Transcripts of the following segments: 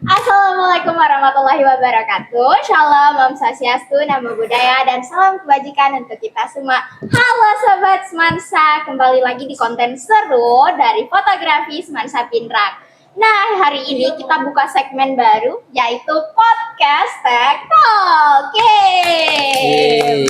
Assalamualaikum warahmatullahi wabarakatuh. Shalom, Om Swastiastu, Namo Buddhaya, dan salam kebajikan untuk kita semua. Halo Sobat Semansa, kembali lagi di konten seru dari fotografi Semansa Pinrang. Nah, hari ini kita buka segmen baru, yaitu podcast Tech Talk. Yeay.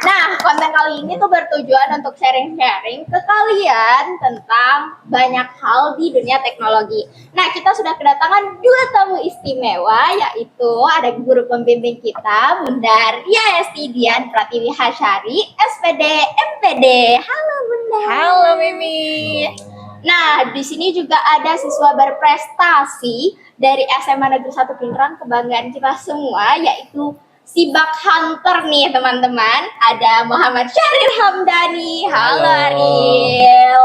Nah, konten kali ini tuh bertujuan untuk sharing-sharing ke kalian tentang banyak hal di dunia teknologi. Nah, kita sudah kedatangan dua tamu istimewa, yaitu ada guru pembimbing kita, Bunda Ria Estidian Pratiwi Hasyari, SPD MPD. Halo Bunda. Halo Mimi. Nah, di sini juga ada siswa berprestasi dari SMA Negeri 1 Pinrang, kebanggaan kita semua, yaitu si Bug Hunter nih teman-teman. Ada Muhammad Syahrir Hamdani. Halo Ariel.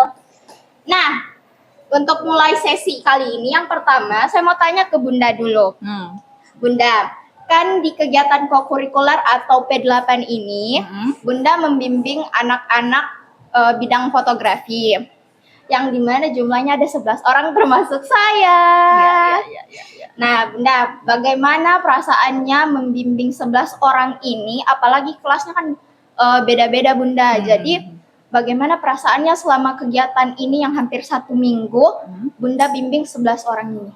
Nah, untuk mulai sesi kali ini, yang pertama saya mau tanya ke Bunda dulu. Bunda, kan di kegiatan kokurikuler atau P8 ini, Bunda membimbing anak-anak bidang fotografi. Yang dimana jumlahnya ada 11 orang termasuk saya. Ya. Nah, Bunda, bagaimana perasaannya membimbing 11 orang ini, apalagi kelasnya kan beda-beda Bunda. Jadi, bagaimana perasaannya selama kegiatan ini yang hampir 1 minggu, Bunda bimbing 11 orang ini?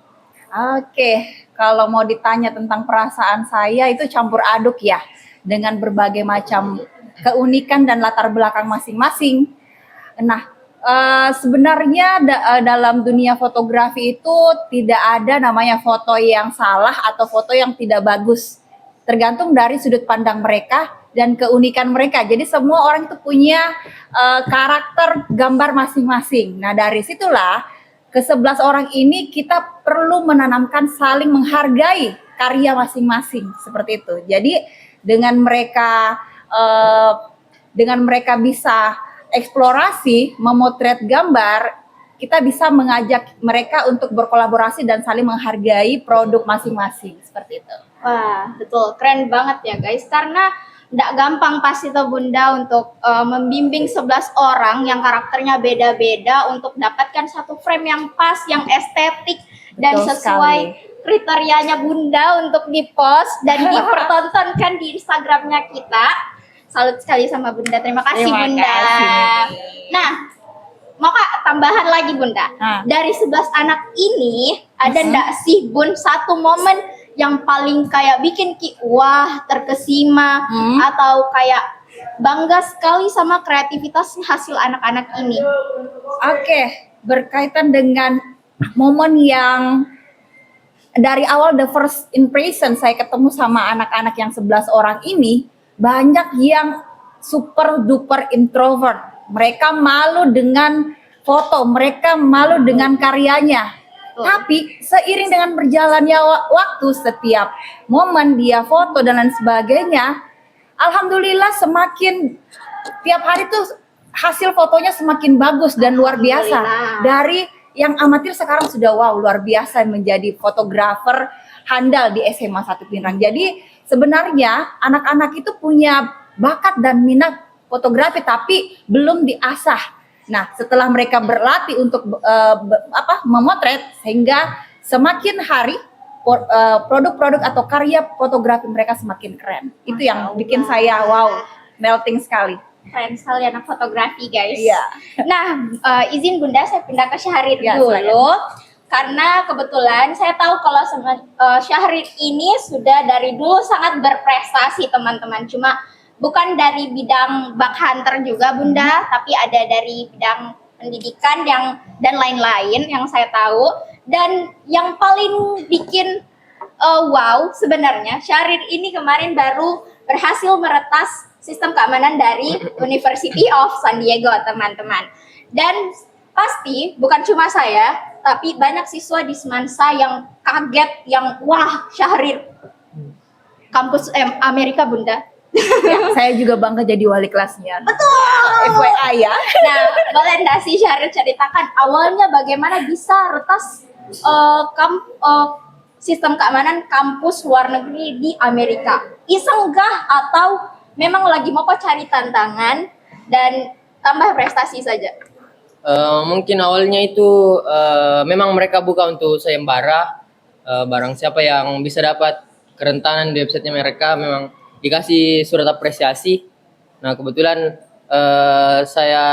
Oke, kalau mau ditanya tentang perasaan saya itu campur aduk ya, dengan berbagai macam keunikan dan latar belakang masing-masing. Nah, sebenarnya dalam dunia fotografi itu tidak ada namanya foto yang salah atau foto yang tidak bagus. Tergantung dari sudut pandang mereka dan keunikan mereka. Jadi semua orang itu punya karakter gambar masing-masing. Nah, dari situlah ke-11 orang ini kita perlu menanamkan saling menghargai karya masing-masing seperti itu. Jadi dengan mereka bisa eksplorasi, memotret gambar, kita bisa mengajak mereka untuk berkolaborasi dan saling menghargai produk masing-masing, seperti itu. Wah, betul. Keren banget ya guys, karena tidak gampang pasti tuh Bunda untuk membimbing 11 orang yang karakternya beda-beda untuk dapatkan satu frame yang pas, yang estetik, dan Betul sesuai sekali. kriterianya Bunda untuk dipost dan dipertontonkan di Instagramnya kita. Salut sekali sama Bunda. Terima kasih Bunda. Nah, mau Kak tambahan lagi Bunda. Dari 11 anak ini ada ndak sih Bun satu momen yang paling kayak bikin wah terkesima atau kayak bangga sekali sama kreativitas hasil anak-anak ini? Oke, berkaitan dengan momen yang dari awal the first impression saya ketemu sama anak-anak yang 11 orang ini, banyak yang super duper introvert. Mereka malu dengan foto, mereka malu dengan karyanya. Tapi seiring dengan berjalannya waktu, setiap momen dia foto dan lain sebagainya, alhamdulillah semakin tiap hari tuh hasil fotonya semakin bagus dan luar biasa. Dari yang amatir sekarang sudah wow luar biasa menjadi fotografer handal di SMA 1 Pinrang. Jadi sebenarnya anak-anak itu punya bakat dan minat fotografi tapi belum diasah. Nah, setelah mereka berlatih untuk memotret, sehingga semakin hari produk-produk atau karya fotografi mereka semakin keren. Itu yang bikin saya wow, melting sekali. Keren sekali anak fotografi guys. Iya. Nah, izin Bunda saya pindah ke Syahrir dulu. Silakan. Karena kebetulan saya tahu kalau Syahrir ini sudah dari dulu sangat berprestasi teman-teman. Cuma bukan dari bidang Bug Hunter juga Bunda, tapi ada dari bidang pendidikan dan lain-lain yang saya tahu. Dan yang paling bikin wow sebenarnya Syahrir ini kemarin baru berhasil meretas sistem keamanan dari University of San Diego teman-teman. Dan pasti bukan cuma saya, tapi banyak siswa di Semansa yang kaget, yang wah Syahrir kampus Amerika Bunda. Ya, saya juga bangga jadi wali kelasnya. Betul. FYI ya. Nah, boleh nggak sih Syahrir ceritakan awalnya bagaimana bisa retas sistem keamanan kampus luar negeri di Amerika? Iseng gah atau memang lagi mau cari tantangan dan tambah prestasi saja? Mungkin awalnya itu memang mereka buka untuk sayembara, barang siapa yang bisa dapat kerentanan di websitenya mereka memang dikasih surat apresiasi. Nah kebetulan saya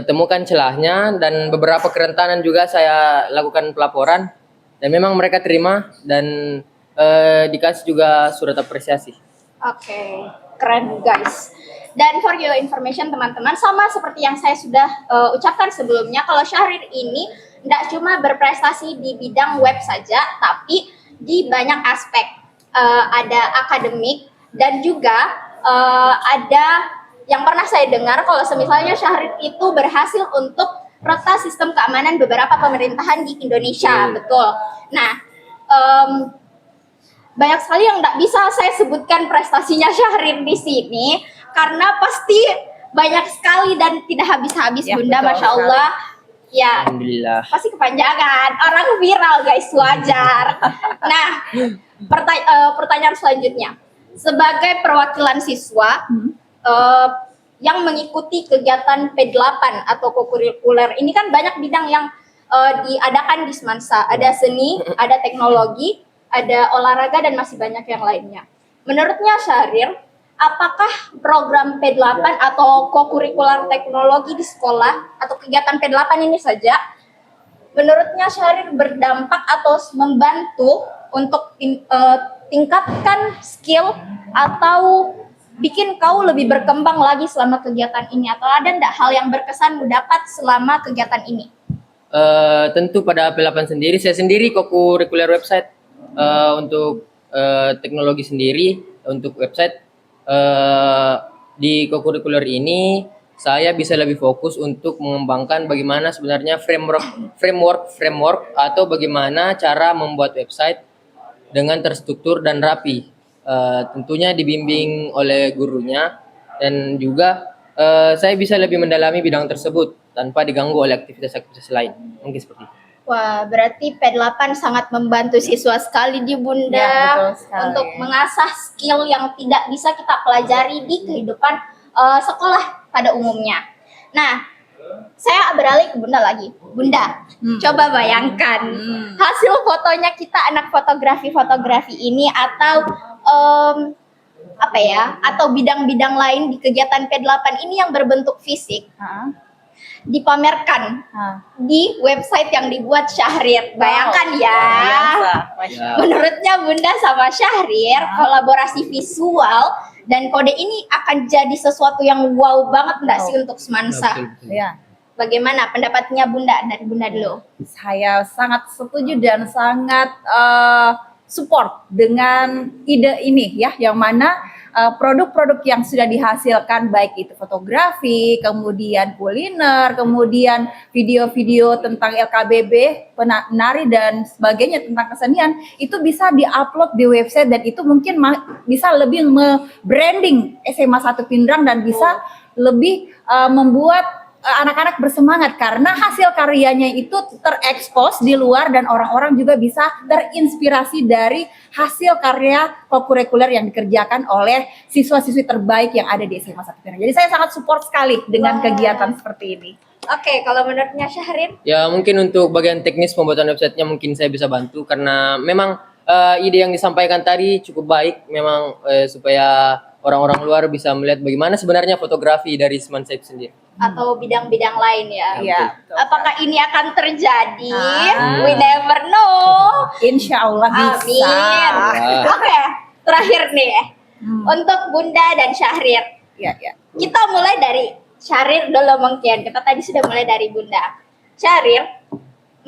temukan celahnya dan beberapa kerentanan juga saya lakukan pelaporan dan memang mereka terima dan dikasih juga surat apresiasi. Oke, keren guys. Dan for your information teman-teman, sama seperti yang saya sudah ucapkan sebelumnya, kalau Syahrir ini tidak cuma berprestasi di bidang web saja, tapi di banyak aspek. Ada akademik dan juga ada yang pernah saya dengar kalau misalnya Syahrir itu berhasil untuk rota sistem keamanan beberapa pemerintahan di Indonesia, betul. Nah, banyak sekali yang tidak bisa saya sebutkan prestasinya Syahrir di sini karena pasti banyak sekali dan tidak habis-habis Ya, Bunda, betul Masya Allah. Ya, Alhamdulillah. pasti kepanjangan, orang viral guys, wajar. Nah, pertanyaan selanjutnya, sebagai perwakilan siswa yang mengikuti kegiatan P8 atau kokurikuler, ini kan banyak bidang yang diadakan di Semansa, ada seni, ada teknologi, ada olahraga dan masih banyak yang lainnya. Menurutnya Syahrir, apakah program P8 atau kokurikuler teknologi di sekolah atau kegiatan P8 ini saja menurutnya Syahrir berdampak atau membantu untuk tingkatkan skill atau bikin kau lebih berkembang lagi selama kegiatan ini, atau ada enggak hal yang berkesan dapat selama kegiatan ini? Tentu pada P8 sendiri, saya sendiri kokurikuler website untuk teknologi sendiri untuk website. Di kokurikuler ini saya bisa lebih fokus untuk mengembangkan bagaimana sebenarnya framework atau bagaimana cara membuat website dengan terstruktur dan rapi. Tentunya dibimbing oleh gurunya dan juga saya bisa lebih mendalami bidang tersebut tanpa diganggu oleh aktivitas-aktivitas lain. Mungkin seperti itu. Wah, berarti P8 sangat membantu siswa sekali di Bunda Ya, betul sekali. untuk mengasah skill yang tidak bisa kita pelajari di kehidupan sekolah pada umumnya. Nah, saya beralih ke Bunda lagi. Bunda, coba bayangkan hasil fotonya kita anak fotografi ini atau atau bidang-bidang lain di kegiatan P8 ini yang berbentuk fisik dipamerkan di website yang dibuat Syahrir. Bayangkan ya. Ya. Menurutnya Bunda sama Syahrir kolaborasi visual dan kode ini akan jadi sesuatu yang wow banget enggak sih untuk Semansa? Betul. Ya, Bagaimana pendapatnya Bunda? Dari Bunda dulu. saya sangat setuju dan sangat support dengan ide ini ya, yang mana produk-produk yang sudah dihasilkan baik itu fotografi, kemudian kuliner, kemudian video-video tentang LKBB, penari dan sebagainya tentang kesenian itu bisa diupload di website dan itu mungkin bisa lebih branding SMA 1 Pindrang dan bisa lebih membuat anak-anak bersemangat karena hasil karyanya itu terekspos di luar dan orang-orang juga bisa terinspirasi dari hasil karya kokurikuler yang dikerjakan oleh siswa-siswi terbaik yang ada di SMA 1 Pindrang. Jadi saya sangat support sekali dengan kegiatan seperti ini. Oke, kalau menurutnya Syahrir? Ya mungkin untuk bagian teknis pembuatan websitenya mungkin saya bisa bantu karena memang ide yang disampaikan tadi cukup baik memang supaya orang-orang luar bisa melihat bagaimana sebenarnya fotografi dari Semansa itu sendiri. Atau bidang-bidang lain ya? Iya. Apakah ini akan terjadi? Ah. We never know. Insya Allah bisa. Amin. Wah. Oke, terakhir nih untuk Bunda dan Syahrir. Ya, ya. Kita mulai dari Syahrir dulu mungkin. Kita tadi sudah mulai dari Bunda. Syahrir,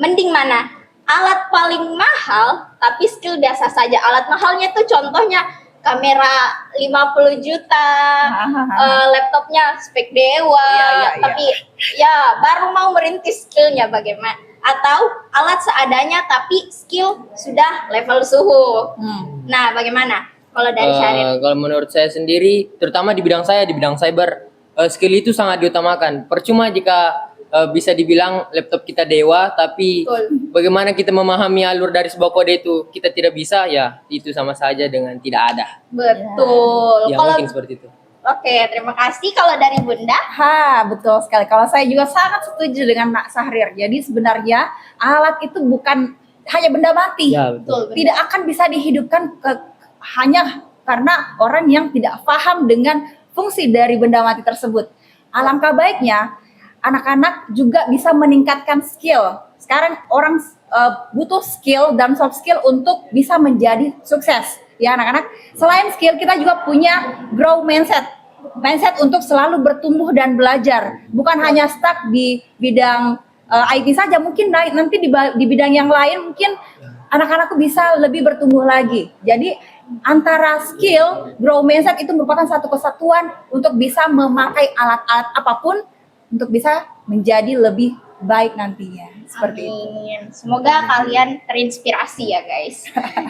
mending mana? Alat paling mahal tapi skill biasa saja. Alat mahalnya itu contohnya kamera 50 juta, laptopnya spek dewa, Iya. tapi ya baru mau merintis skillnya bagaimana? Atau alat seadanya tapi skill sudah level suhu. Nah, bagaimana? Kalau dari Syahrir? Kalau menurut saya sendiri, terutama di bidang saya, di bidang cyber, skill itu sangat diutamakan. Percuma jika bisa dibilang laptop kita dewa, tapi Betul. bagaimana kita memahami alur dari sebuah kode itu kita tidak bisa, ya itu sama saja dengan tidak ada. Betul. Ya Kalau mungkin seperti itu. Oke, terima kasih. Kalau dari Bunda? Betul sekali. Kalau saya juga sangat setuju dengan Nak Syahrir. Jadi sebenarnya alat itu bukan hanya benda mati. Ya, betul. Betul. Tidak akan bisa dihidupkan hanya karena orang yang tidak paham dengan fungsi dari benda mati tersebut. Alangkah baiknya anak-anak juga bisa meningkatkan skill. Sekarang orang butuh skill dan soft skill untuk bisa menjadi sukses. Ya anak-anak, selain skill kita juga punya grow mindset. Mindset untuk selalu bertumbuh dan belajar. Bukan hanya stuck di bidang IT saja, mungkin nanti di bidang yang lain mungkin anak-anakku bisa lebih bertumbuh lagi. Jadi antara skill, grow mindset itu merupakan satu kesatuan untuk bisa memakai alat-alat apapun untuk bisa menjadi lebih baik nantinya. Seperti itu. Amin. Semoga kalian terinspirasi ya guys.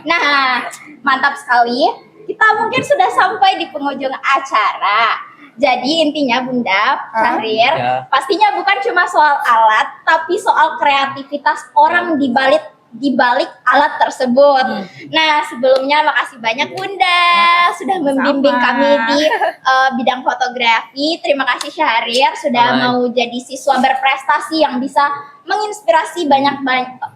Nah, mantap sekali. Kita mungkin sudah sampai di penghujung acara. Jadi intinya Bunda Syahrir, Ya. pastinya bukan cuma soal alat, tapi soal kreativitas orang di balik alat tersebut. Nah, sebelumnya makasih banyak Bunda sudah membimbing kami di bidang fotografi. Terima kasih Syahrir sudah Bye. mau jadi siswa berprestasi yang bisa menginspirasi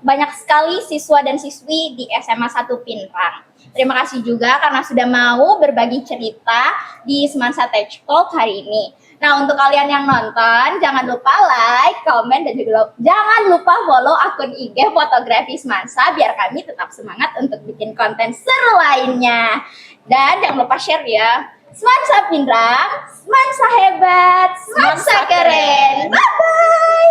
banyak sekali siswa dan siswi di SMA 1 Pinrang. Terima kasih juga karena sudah mau berbagi cerita di Semansa Tech Talk hari ini. Nah, untuk kalian yang nonton, jangan lupa like, komen, dan juga jangan lupa follow akun IG Fotografi Semansa biar kami tetap semangat untuk bikin konten seru lainnya. Dan jangan lupa share ya. Semansa Pinrang, Semansa hebat, Semansa keren. Bye-bye.